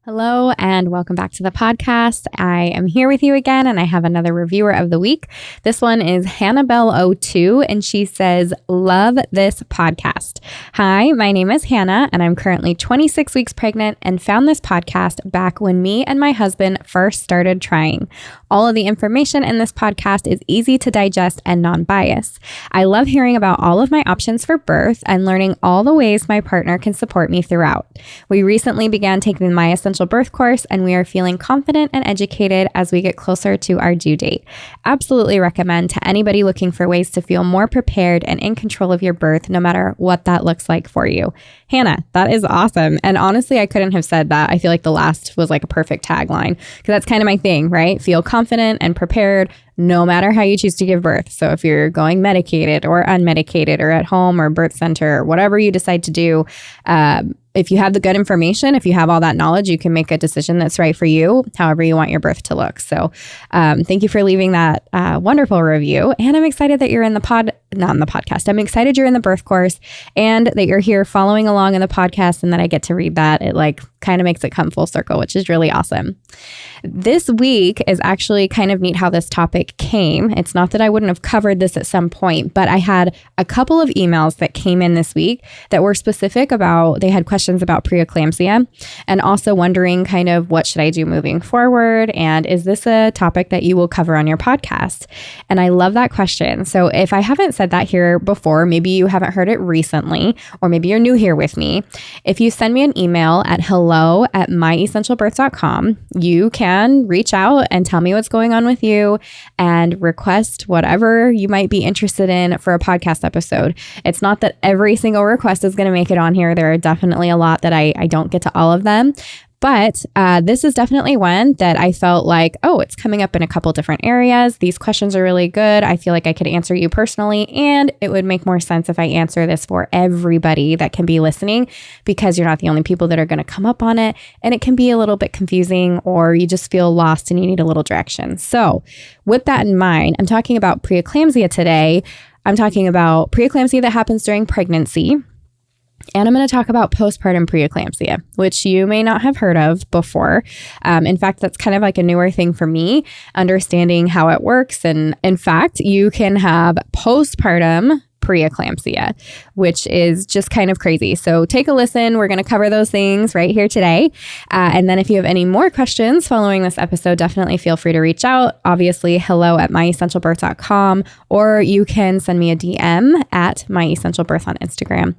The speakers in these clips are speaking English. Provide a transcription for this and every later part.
Hello and welcome back to the podcast. I am here with you again and I have another reviewer of the week. This one is Hannahbelle02 and she says, "Love this podcast. Hi, my name is Hannah and I'm currently 26 weeks pregnant and found this podcast back when me and my husband first started trying. All of the information in this podcast is easy to digest and non-biased. I love hearing about all of my options for birth and learning all the ways my partner can support me throughout. We recently began taking my essential birth course and we are feeling confident and educated as we get closer to our due date. Absolutely recommend to anybody looking for ways to feel more prepared and in control of your birth, no matter what that looks like for you." Hannah, that is awesome. And honestly, I couldn't have said that. I feel like the last was like a perfect tagline because that's kind of my thing, right? Feel confident and prepared no matter how you choose to give birth. So if you're going medicated or unmedicated or at home or birth center, or whatever you decide to do, if you have the good information, if you have all that knowledge, you can make a decision that's right for you, however you want your birth to look. So thank you for leaving that wonderful review. And I'm excited that you're in the not in the podcast. I'm excited you're in the birth course and that you're here following along in the podcast and that I get to read that. It kind of makes it come full circle, which is really awesome. This week is actually kind of neat how this topic came. It's not that I wouldn't have covered this at some point, but I had a couple of emails that came in this week that were specific about, they had questions about preeclampsia and also wondering kind of what should I do moving forward? And is this a topic that you will cover on your podcast? And I love that question. So if I haven't said that here before, maybe you haven't heard it recently, or maybe you're new here with me. If you send me an email at hello@myessentialbirth.com, you can reach out and tell me what's going on with you and request whatever you might be interested in for a podcast episode. It's not that every single request is going to make it on here. There are definitely a lot that I don't get to all of them. But this is definitely one that I felt like, oh, it's coming up in a couple different areas. These questions are really good. I feel like I could answer you personally, and it would make more sense if I answer this for everybody that can be listening, because you're not the only people that are going to come up on it. And it can be a little bit confusing, or you just feel lost and you need a little direction. So with that in mind, I'm talking about preeclampsia today. I'm talking about preeclampsia that happens during pregnancy. And I'm going to talk about postpartum preeclampsia, which you may not have heard of before. In fact, that's kind of like a newer thing for me, understanding how it works. And in fact, you can have postpartum preeclampsia, which is just kind of crazy. So take a listen. We're going to cover those things right here today. And then if you have any more questions following this episode, definitely feel free to reach out. Obviously, hello@myessentialbirth.com, or you can send me a DM at myessentialbirth on Instagram.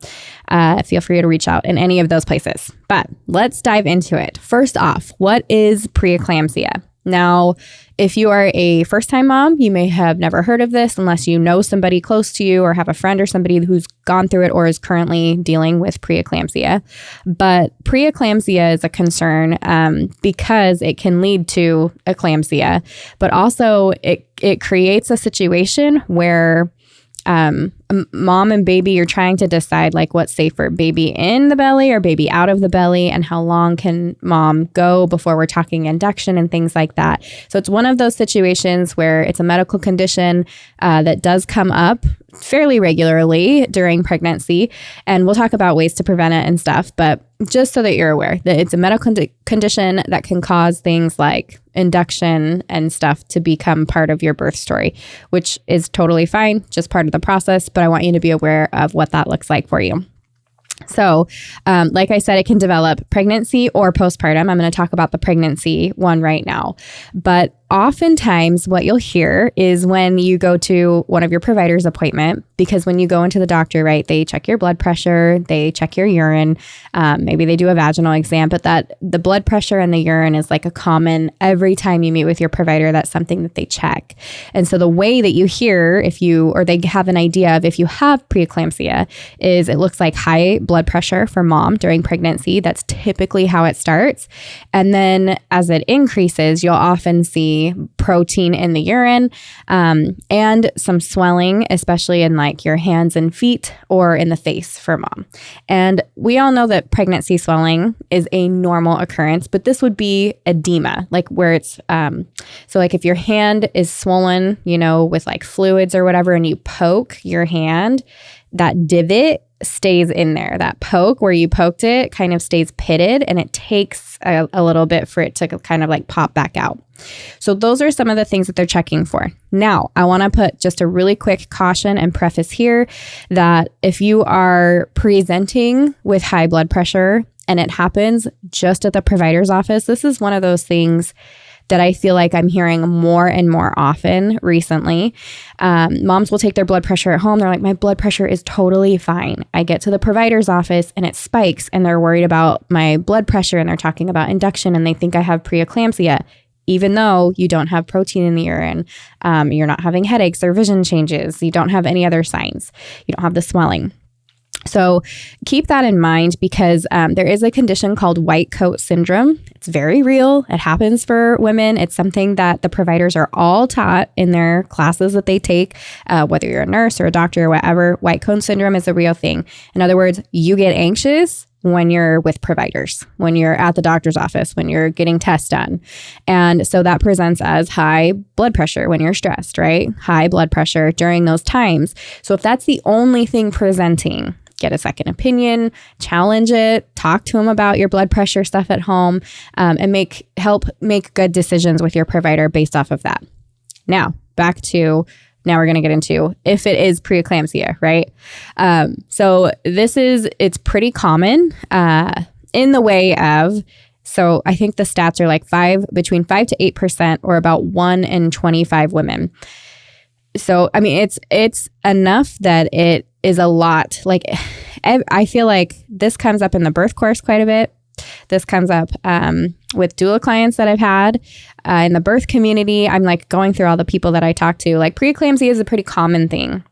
Feel free to reach out in any of those places. But let's dive into it. First off, what is preeclampsia? Now, if you are a first-time mom, you may have never heard of this unless you know somebody close to you or have a friend or somebody who's gone through it or is currently dealing with preeclampsia. But preeclampsia is a concern because it can lead to eclampsia, but also it creates a situation where mom and baby, you're trying to decide what's safer, baby in the belly or baby out of the belly, and how long can mom go before we're talking induction and things like that. So it's one of those situations where it's a medical condition that does come up fairly regularly during pregnancy, and we'll talk about ways to prevent it and stuff, but just so that you're aware that it's a medical condition that can cause things like induction and stuff to become part of your birth story, which is totally fine, just part of the process, but I want you to be aware of what that looks like for you. So, like I said, it can develop pregnancy or postpartum. I'm going to talk about the pregnancy one right now, but oftentimes what you'll hear is when you go to one of your provider's appointment, because when you go into the doctor, right, they check your blood pressure, they check your urine, maybe they do a vaginal exam, but that the blood pressure and the urine is like a common, every time you meet with your provider, that's something that they check. And so the way that you hear they have an idea of if you have preeclampsia is it looks like high blood pressure for mom during pregnancy. That's typically how it starts. And then as it increases, you'll often see protein in the urine and some swelling, especially in your hands and feet or in the face for mom. And we all know that pregnancy swelling is a normal occurrence, but this would be edema, where it's so if your hand is swollen, with fluids or whatever, and you poke your hand, that divot stays in there. That poke where you poked it kind of stays pitted, and it takes a little bit for it to kind of like pop back out. So those are some of the things that they're checking for. Now, I want to put just a really quick caution and preface here that if you are presenting with high blood pressure and it happens just at the provider's office, this is one of those things that I feel like I'm hearing more and more often recently. Moms will take their blood pressure at home. They're like, my blood pressure is totally fine. I get to the provider's office and it spikes, and they're worried about my blood pressure, and they're talking about induction, and they think I have preeclampsia, even though you don't have protein in the urine. You're not having headaches or vision changes. You don't have any other signs. You don't have the swelling. So keep that in mind, because there is a condition called white coat syndrome. It's very real. It happens for women. It's something that the providers are all taught in their classes that they take, whether you're a nurse or a doctor or whatever. White coat syndrome is a real thing. In other words, you get anxious when you're with providers, when you're at the doctor's office, when you're getting tests done. And so that presents as high blood pressure when you're stressed, right? High blood pressure during those times. So if that's the only thing presenting, get a second opinion, challenge it, talk to them about your blood pressure stuff at home, and help make good decisions with your provider based off of that. Now we're going to get into if it is preeclampsia, right? So it's pretty common in the way of, so I think the stats are like between 5 to 8%, or about 1 in 25 women. So, I mean, it's enough that it is a lot. Like, I feel like this comes up in the birth course quite a bit. This comes up with doula clients that I've had in the birth community. I'm like going through all the people that I talk to. Like, preeclampsia is a pretty common thing.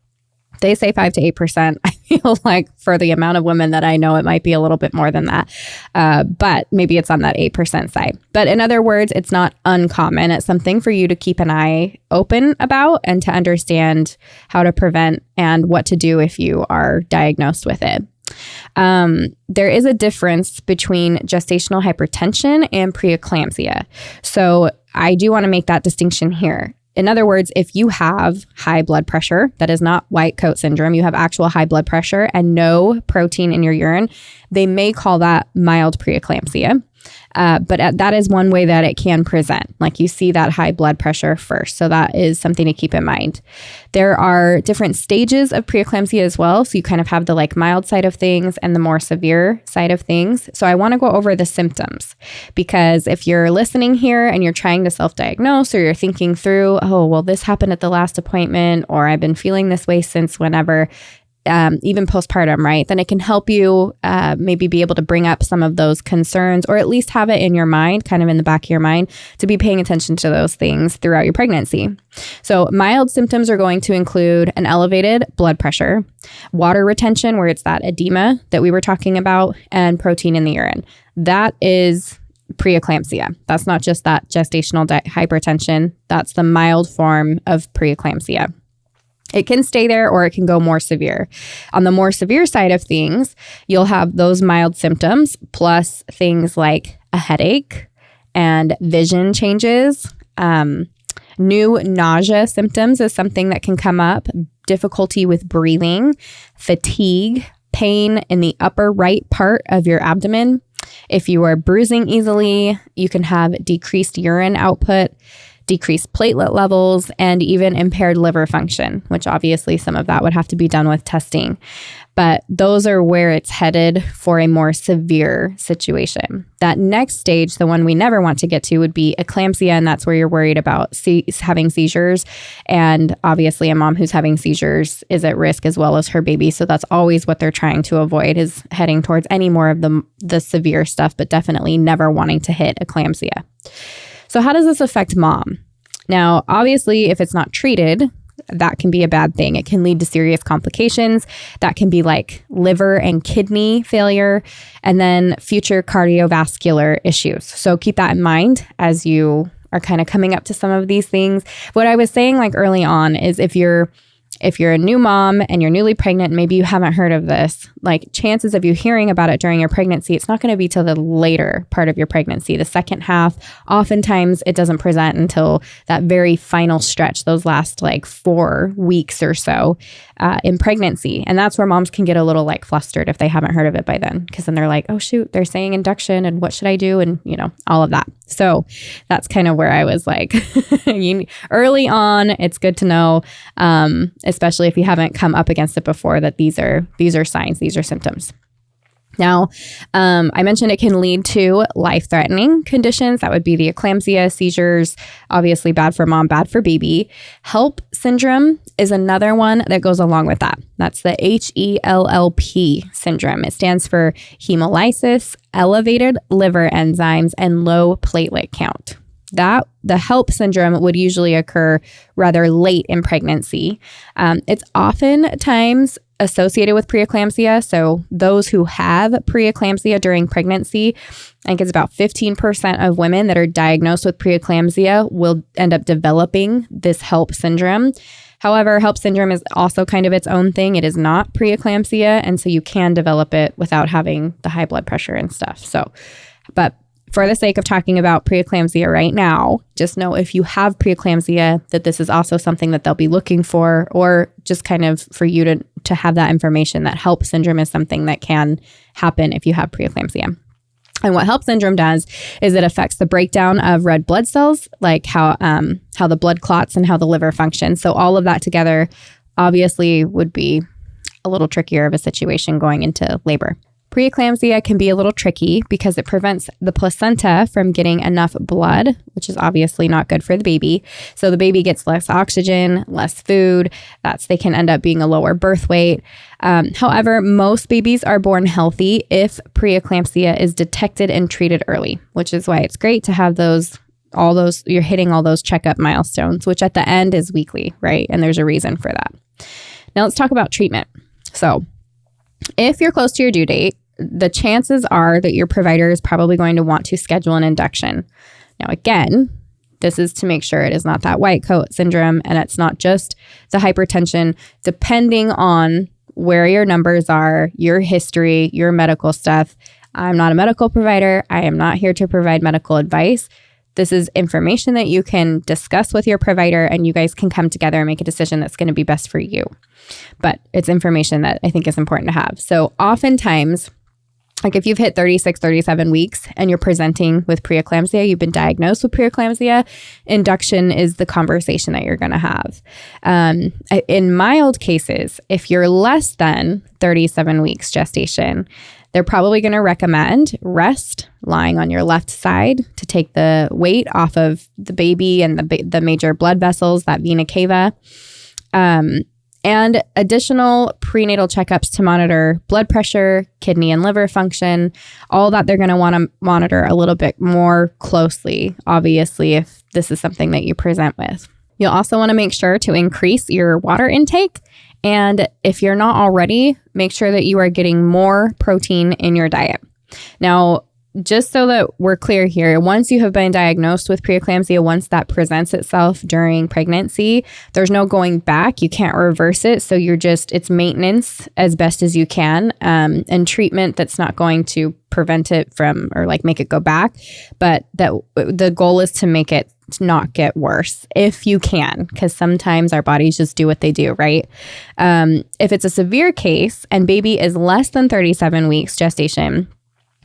They say 5 to 8%. I feel like for the amount of women that I know, it might be a little bit more than that. But maybe it's on that 8% side. But in other words, it's not uncommon. It's something for you to keep an eye open about and to understand how to prevent and what to do if you are diagnosed with it. There is a difference between gestational hypertension and preeclampsia. So I do want to make that distinction here. In other words, if you have high blood pressure, that is not white coat syndrome, you have actual high blood pressure and no protein in your urine, they may call that mild preeclampsia. But that is one way that it can present. Like, you see that high blood pressure first. So that is something to keep in mind. There are different stages of preeclampsia as well. So you kind of have the like mild side of things and the more severe side of things. So I want to go over the symptoms, because if you're listening here and you're trying to self-diagnose, or you're thinking through, oh, well, this happened at the last appointment, or I've been feeling this way since whenever, even postpartum, right? Then it can help you maybe be able to bring up some of those concerns, or at least have it in your mind, kind of in the back of your mind, to be paying attention to those things throughout your pregnancy. So mild symptoms are going to include an elevated blood pressure, water retention, where it's that edema that we were talking about, and protein in the urine. That is preeclampsia. That's not just that gestational hypertension. That's the mild form of preeclampsia. It can stay there, or it can go more severe. On the more severe side of things, you'll have those mild symptoms plus things like a headache and vision changes. New nausea symptoms is something that can come up. Difficulty with breathing, fatigue, pain in the upper right part of your abdomen. If you are bruising easily, you can have decreased urine output, decreased platelet levels, and even impaired liver function, which obviously some of that would have to be done with testing. But those are where it's headed for a more severe situation. That next stage, the one we never want to get to, would be eclampsia, and that's where you're worried about having seizures. And obviously a mom who's having seizures is at risk as well as her baby. So that's always what they're trying to avoid, is heading towards any more of the severe stuff, but definitely never wanting to hit eclampsia. So how does this affect mom? Now, obviously, if it's not treated, that can be a bad thing. It can lead to serious complications. That can be like liver and kidney failure, and then future cardiovascular issues. So keep that in mind as you are kind of coming up to some of these things. What I was saying like early on is if you're a new mom and you're newly pregnant, maybe you haven't heard of this, like chances of you hearing about it during your pregnancy, it's not going to be till the later part of your pregnancy. The second half, oftentimes it doesn't present until that very final stretch, those last like 4 weeks or so in pregnancy. And that's where moms can get a little like flustered if they haven't heard of it by then, because then they're like, oh shoot, they're saying induction and what should I do? And all of that. So that's kind of where I was like, early on, it's good to know, especially if you haven't come up against it before, that these are signs, these are symptoms. Now, I mentioned it can lead to life-threatening conditions. That would be the eclampsia, seizures, obviously bad for mom, bad for baby. HELLP syndrome is another one that goes along with that. That's the HELLP syndrome. It stands for hemolysis, elevated liver enzymes, and low platelet count. The HELLP syndrome would usually occur rather late in pregnancy. It's oftentimes associated with preeclampsia. So those who have preeclampsia during pregnancy, I think it's about 15% of women that are diagnosed with preeclampsia will end up developing this HELLP syndrome. However, HELLP syndrome is also kind of its own thing. It is not preeclampsia, and so you can develop it without having the high blood pressure and stuff. So, but for the sake of talking about preeclampsia right now, just know if you have preeclampsia that this is also something that they'll be looking for, or just kind of for you to have that information that HELLP syndrome is something that can happen if you have preeclampsia. And what HELLP syndrome does is it affects the breakdown of red blood cells, like how the blood clots and how the liver functions. So all of that together obviously would be a little trickier of a situation going into labor. Preeclampsia can be a little tricky because it prevents the placenta from getting enough blood, which is obviously not good for the baby. So the baby gets less oxygen, less food. They can end up being a lower birth weight. However, most babies are born healthy if preeclampsia is detected and treated early, which is why it's great to have you're hitting all those checkup milestones, which at the end is weekly, right? And there's a reason for that. Now let's talk about treatment. So if you're close to your due date, the chances are that your provider is probably going to want to schedule an induction. Now, again, this is to make sure it is not that white coat syndrome and it's not just the hypertension. Depending on where your numbers are, your history, your medical stuff. I'm not a medical provider. I am not here to provide medical advice. This is information that you can discuss with your provider and you guys can come together and make a decision that's going to be best for you. But it's information that I think is important to have. So oftentimes, like if you've hit 36, 37 weeks and you're presenting with preeclampsia, you've been diagnosed with preeclampsia, induction is the conversation that you're going to have. In mild cases, if you're less than 37 weeks gestation, they're probably going to recommend rest, lying on your left side to take the weight off of the baby and the major blood vessels, that vena cava. And additional prenatal checkups to monitor blood pressure, kidney and liver function, all that they're going to want to monitor a little bit more closely, obviously, if this is something that you present with. You'll also want to make sure to increase your water intake. And if you're not already, make sure that you are getting more protein in your diet. Now, just so that we're clear here, once you have been diagnosed with preeclampsia, once that presents itself during pregnancy, there's no going back. You can't reverse it. So it's maintenance as best as you can, and treatment that's not going to prevent it from, or like make it go back. But that the goal is to make it not get worse if you can, because sometimes our bodies just do what they do, right? If it's a severe case and baby is less than 37 weeks gestation,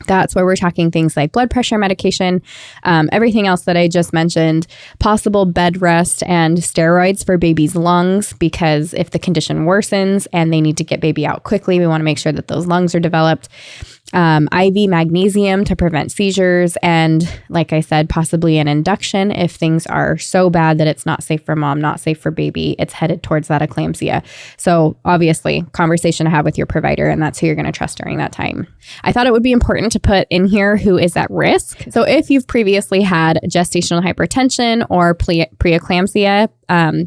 that's where we're talking things like blood pressure medication, everything else that I just mentioned, possible bed rest and steroids for baby's lungs, because if the condition worsens and they need to get baby out quickly, we want to make sure that those lungs are developed. IV magnesium to prevent seizures, and like I said, possibly an induction if things are so bad that it's not safe for mom, not safe for baby, it's headed towards that eclampsia. So obviously, conversation to have with your provider, and that's who you're going to trust during that time. I thought it would be important to put in here who is at risk. So if you've previously had gestational hypertension or preeclampsia,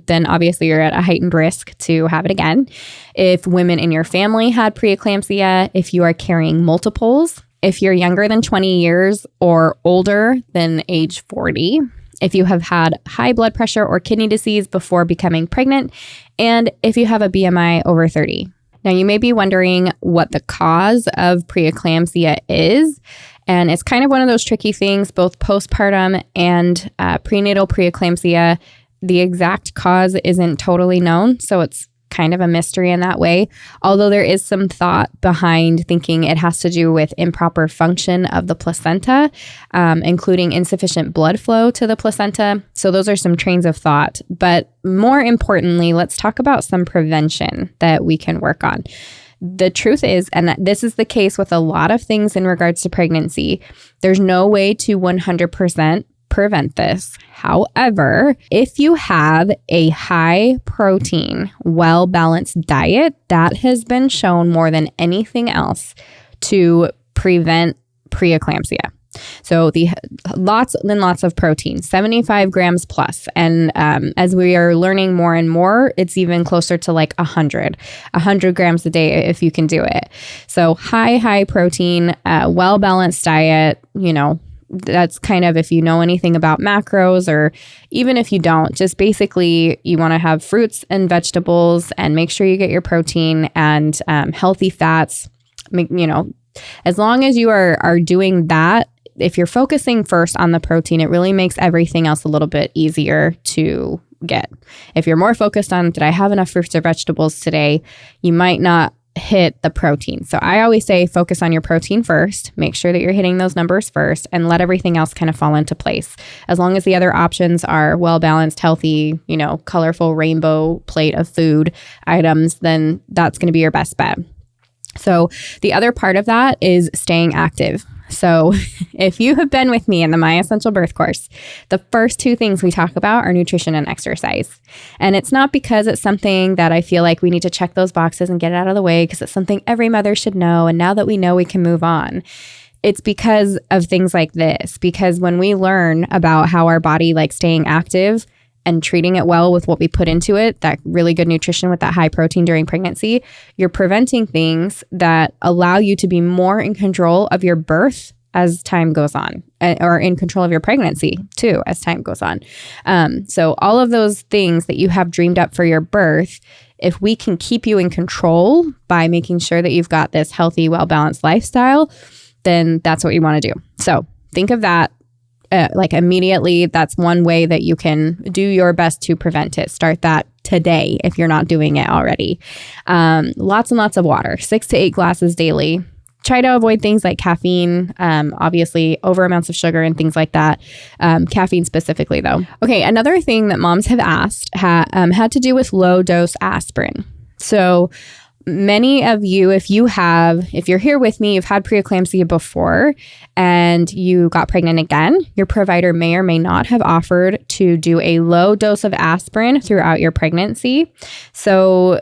then obviously you're at a heightened risk to have it again. If women in your family had preeclampsia, if you are carrying multiples, if you're younger than 20 years or older than age 40, if you have had high blood pressure or kidney disease before becoming pregnant, and if you have a BMI over 30. Now, you may be wondering what the cause of preeclampsia is. And it's kind of one of those tricky things, both postpartum and prenatal preeclampsia. The exact cause isn't totally known, so it's kind of a mystery in that way. Although there is some thought behind thinking it has to do with improper function of the placenta, including insufficient blood flow to the placenta. So those are some trains of thought. But more importantly, let's talk about some prevention that we can work on. The truth is, and this is the case with a lot of things in regards to pregnancy, there's no way to 100% prevent this. However, if you have a high protein, well-balanced diet, that has been shown more than anything else to prevent preeclampsia. So lots and lots of protein, 75 grams plus. And as we are learning more and more, it's even closer to like 100 grams a day if you can do it. So high protein, well-balanced diet, that's kind of if you know anything about macros, or even if you don't, just basically you want to have fruits and vegetables and make sure you get your protein and healthy fats. As long as you are doing that, if you're focusing first on the protein, it really makes everything else a little bit easier to get. If you're more focused on, did I have enough fruits or vegetables today, you might not hit the protein. So I always say focus on your protein first, make sure that you're hitting those numbers first, and let everything else kind of fall into place. As long as the other options are well-balanced, healthy, colorful rainbow plate of food items, then that's going to be your best bet. So the other part of that is staying active. So if you have been with me in the My Essential Birth course, the first two things we talk about are nutrition and exercise. And it's not because it's something that I feel like we need to check those boxes and get it out of the way because it's something every mother should know. And now that we know, we can move on. It's because of things like this. Because when we learn about how our body likes staying active and treating it well with what we put into it, that really good nutrition with that high protein during pregnancy, you're preventing things that allow you to be more in control of your birth as time goes on, or in control of your pregnancy too, as time goes on. So all of those things that you have dreamed up for your birth, if we can keep you in control by making sure that you've got this healthy, well-balanced lifestyle, then that's what you want to do. So think of that. Immediately, that's one way that you can do your best to prevent it. Start that today if you're not doing it already. Lots and lots of water, 6 to 8 glasses daily. Try to avoid things like caffeine, obviously over amounts of sugar and things like that. Caffeine specifically though. Okay, another thing that moms have asked had to do with low dose aspirin. So many of you, if you're here with me, you've had preeclampsia before and you got pregnant again, your provider may or may not have offered to do a low dose of aspirin throughout your pregnancy so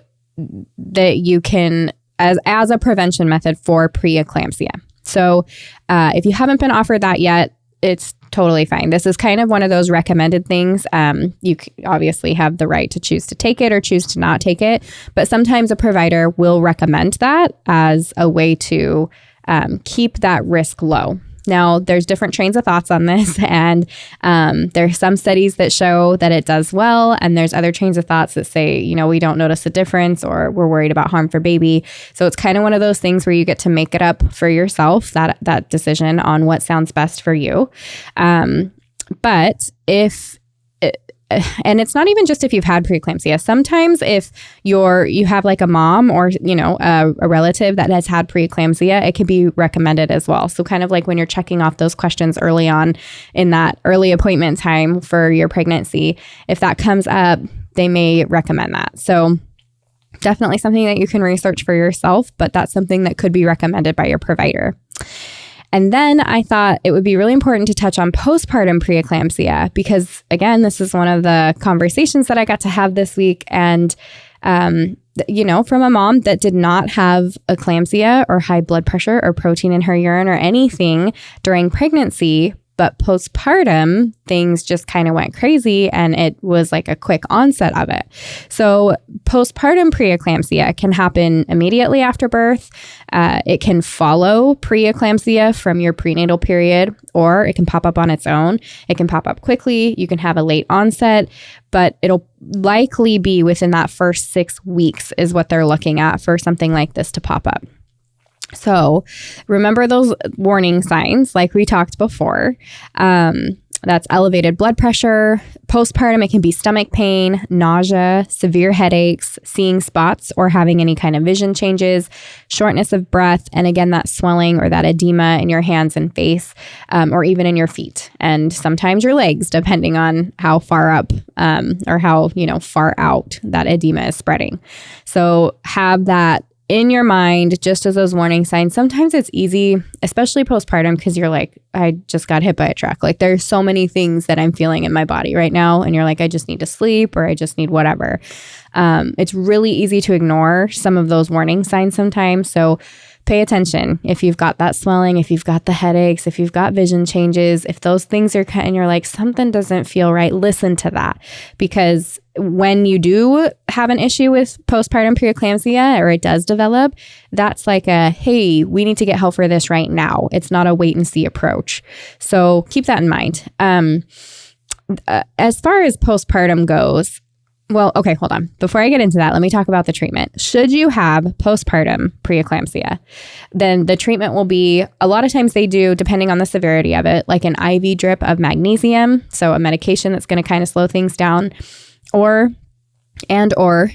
that you can, as a prevention method for preeclampsia. So if you haven't been offered that yet, it's totally fine. This is kind of one of those recommended things. You obviously have the right to choose to take it or choose to not take it, but sometimes a provider will recommend that as a way to keep that risk low. Now, there's different trains of thoughts on this, and there's some studies that show that it does well, and there's other trains of thoughts that say, we don't notice a difference or we're worried about harm for baby. So it's kind of one of those things where you get to make it up for yourself, that decision on what sounds best for you. But and it's not even just if you've had preeclampsia. Sometimes if you have like a mom or, a relative that has had preeclampsia, it can be recommended as well. So kind of like when you're checking off those questions early on in that early appointment time for your pregnancy, if that comes up, they may recommend that. So definitely something that you can research for yourself, but that's something that could be recommended by your provider. And then I thought it would be really important to touch on postpartum preeclampsia because, again, this is one of the conversations that I got to have this week. And, from a mom that did not have eclampsia or high blood pressure or protein in her urine or anything during pregnancy, But postpartum, things just kind of went crazy and it was like a quick onset of it. So postpartum preeclampsia can happen immediately after birth. It can follow preeclampsia from your prenatal period, or it can pop up on its own. It can pop up quickly. You can have a late onset, but it'll likely be within that first 6 weeks is what they're looking at for something like this to pop up. So remember those warning signs like we talked before. That's elevated blood pressure. Postpartum, it can be stomach pain, nausea, severe headaches, seeing spots or having any kind of vision changes, shortness of breath, and again, that swelling or that edema in your hands and face, or even in your feet, and sometimes your legs, depending on how far up or how far out that edema is spreading. So have that in your mind, just as those warning signs. Sometimes it's easy, especially postpartum, because you're like, I just got hit by a truck. Like there's so many things that I'm feeling in my body right now. And you're like, I just need to sleep or I just need whatever. It's really easy to ignore some of those warning signs sometimes. So pay attention if you've got that swelling, if you've got the headaches, if you've got vision changes, if those things are and you're like, something doesn't feel right, listen to that. Because when you do have an issue with postpartum preeclampsia or it does develop, that's like a, hey, we need to get help for this right now. It's not a wait and see approach. So keep that in mind. As far as postpartum goes, well, okay, hold on. Before I get into that, let me talk about the treatment. Should you have postpartum preeclampsia, then the treatment will be, a lot of times they do, depending on the severity of it, like an IV drip of magnesium, so a medication that's going to kind of slow things down, or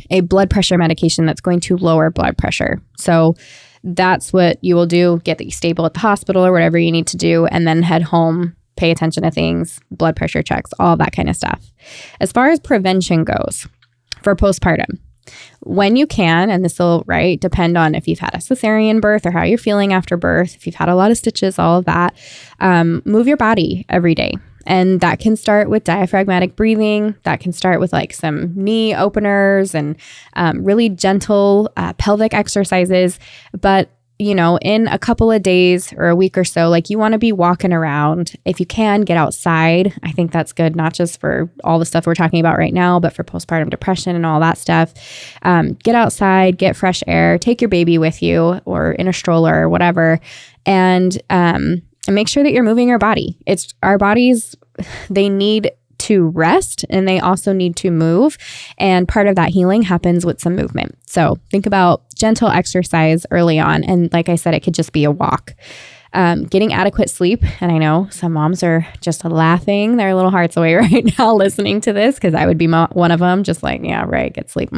a blood pressure medication that's going to lower blood pressure. So that's what you will do, get you stable at the hospital or whatever you need to do, and then head home, pay attention to things, blood pressure checks, all that kind of stuff. As far as prevention goes for postpartum, when you can, and this will depend on if you've had a cesarean birth or how you're feeling after birth, if you've had a lot of stitches, all of that, move your body every day. And that can start with diaphragmatic breathing. That can start with like some knee openers and really gentle pelvic exercises. But in a couple of days or a week or so, like you want to be walking around. If you can, get outside. I think that's good, not just for all the stuff we're talking about right now, but for postpartum depression and all that stuff. Get outside, get fresh air, take your baby with you or in a stroller or whatever. And make sure that you're moving your body. It's our bodies, they need to rest and they also need to move. And part of that healing happens with some movement. So think about gentle exercise early on. And like I said, it could just be a walk. Getting adequate sleep. And I know some moms are just laughing their little hearts away right now listening to this, because I would be one of them, just like, yeah, right, get sleep.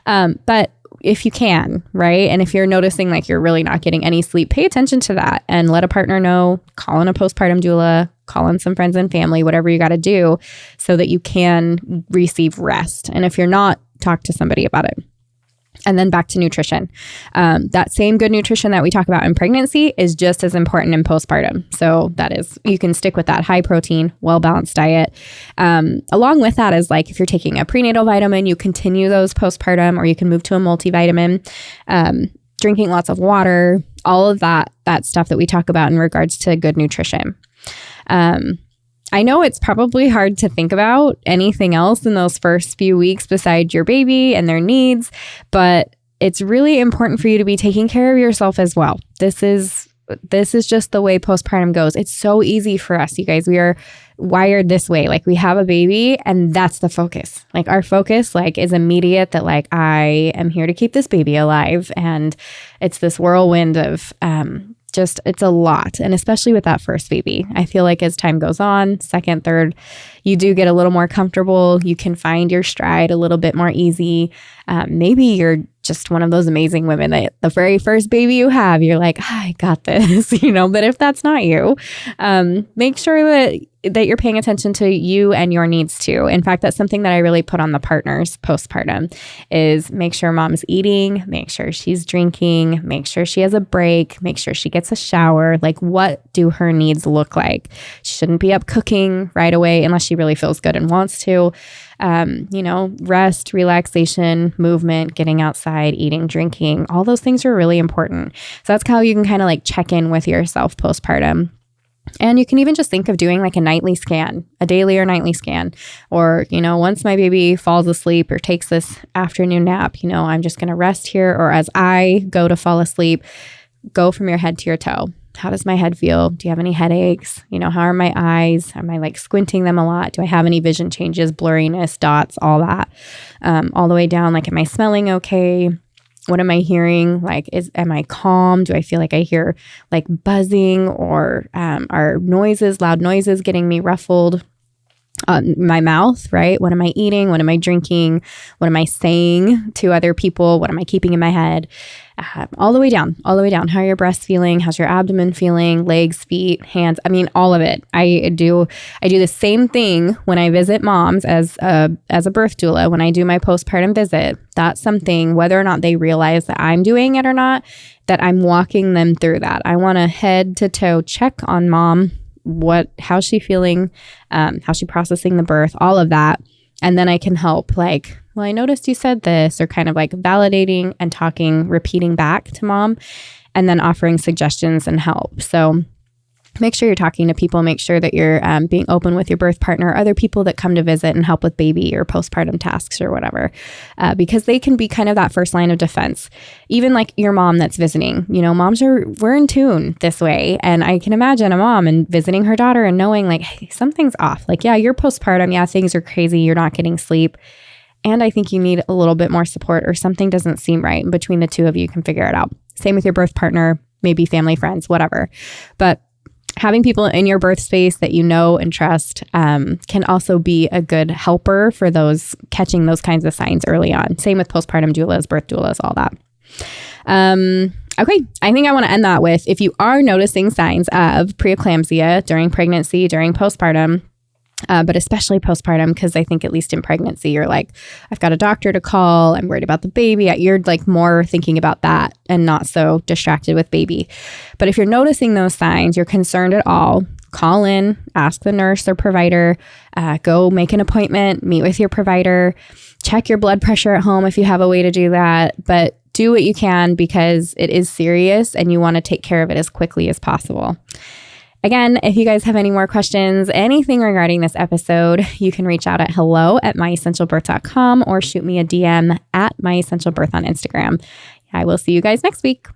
But if you can, right? And if you're noticing like you're really not getting any sleep, pay attention to that and let a partner know, call in a postpartum doula, call in some friends and family, whatever you got to do so that you can receive rest. And if you're not, talk to somebody about it. And then back to nutrition. That same good nutrition that we talk about in pregnancy is just as important in postpartum. So that is, you can stick with that high protein, well-balanced diet. Along with that is like, if you're taking a prenatal vitamin, you continue those postpartum, or you can move to a multivitamin, drinking lots of water, all of that stuff that we talk about in regards to good nutrition. I know it's probably hard to think about anything else in those first few weeks besides your baby and their needs, but it's really important for you to be taking care of yourself as well. This is just the way postpartum goes. It's so easy for us, you guys. We are wired this way. Like we have a baby and that's the focus. Like our focus is immediate, that like, I am here to keep this baby alive. And it's this whirlwind of, it's a lot. And especially with that first baby, I feel like as time goes on, second, third, you do get a little more comfortable. You can find your stride a little bit more easy. Maybe you're just one of those amazing women that the very first baby you have, you're like, I got this, but if that's not you, make sure that you're paying attention to you and your needs too. In fact, that's something that I really put on the partners postpartum, is make sure mom's eating, make sure she's drinking, make sure she has a break, make sure she gets a shower. Like, what do her needs look like? She shouldn't be up cooking right away unless she really feels good and wants to. Rest, relaxation, movement, getting outside, eating, drinking, all those things are really important. So that's how you can kind of like check in with yourself postpartum. And you can even just think of doing like a nightly scan, a daily or nightly scan, or, once my baby falls asleep or takes this afternoon nap, I'm just going to rest here. Or as I go to fall asleep, go from your head to your toe. How does my head feel? Do you have any headaches? How are my eyes? Am I like squinting them a lot? Do I have any vision changes, blurriness, dots, all that? All the way down, like, am I smelling okay? What am I hearing? Like, am I calm? Do I feel like I hear like buzzing, or are loud noises getting me ruffled? My mouth, right? What am I eating? What am I drinking? What am I saying to other people? What am I keeping in my head? All the way down. How are your breasts feeling? How's your abdomen feeling? Legs, feet, hands. I mean, all of it. I do the same thing when I visit moms as a birth doula. When I do my postpartum visit, that's something, whether or not they realize that I'm doing it or not, that I'm walking them through that. I want to head to toe check on mom. How's she feeling? How's she processing the birth? All of that. And then I can help, like, well, I noticed you said this, or kind of like validating and talking, repeating back to mom, and then offering suggestions and help. So make sure you're talking to people. Make sure that you're being open with your birth partner, other people that come to visit and help with baby or postpartum tasks or whatever, because they can be kind of that first line of defense. Even like your mom that's visiting, we're in tune this way. And I can imagine a mom and visiting her daughter and knowing like, hey, something's off. Like, yeah, you're postpartum. Yeah, things are crazy. You're not getting sleep. And I think you need a little bit more support, or something doesn't seem right. And between the two of you can figure it out. Same with your birth partner, maybe family, friends, whatever. But having people in your birth space that you know and trust can also be a good helper for those catching those kinds of signs early on. Same with postpartum doulas, birth doulas, all that. Okay, I think I want to end that with, if you are noticing signs of preeclampsia during pregnancy, during postpartum, but especially postpartum, because I think at least in pregnancy, you're like, I've got a doctor to call. I'm worried about the baby. You're like more thinking about that and not so distracted with baby. But if you're noticing those signs, you're concerned at all, call in, ask the nurse or provider, go make an appointment, meet with your provider, check your blood pressure at home if you have a way to do that. But do what you can, because it is serious and you want to take care of it as quickly as possible. Again, if you guys have any more questions, anything regarding this episode, you can reach out at hello@myessentialbirth.com or shoot me a DM at myessentialbirth on Instagram. I will see you guys next week.